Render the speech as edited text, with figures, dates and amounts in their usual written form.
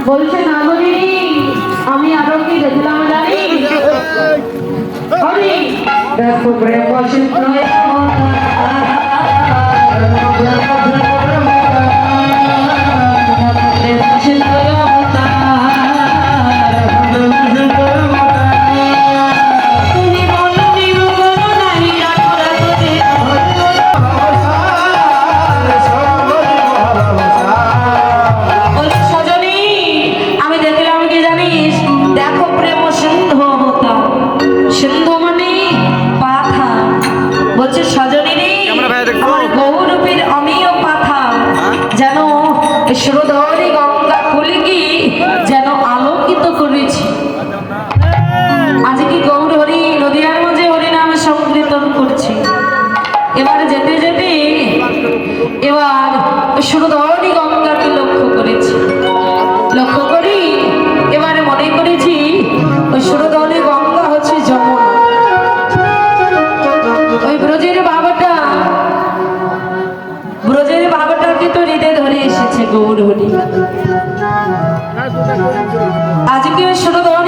বলছে না বলি আমি আরো কি দেখলাম জানি হরি দেখো প্রেম বসন্ত সুরধরি গঙ্গা ফুলকি যেন আলোকিত করেছি। আজকে গৌর হরি নদিয়ার মাঝে হরিনাম সংকীর্তন করছি। এবার যেতে যেতে এবার সুরধরি গঙ্গাকে লক্ষ্য করেছি। লক্ষ্য করি এবার মনে করেছি ওই সুরধরি গঙ্গা হচ্ছে যমুনা। ওই ব্রজের বাবাটাকে তো হৃদয়ে ধরে এসেছে গৌর হরি। আজকে সুরধরি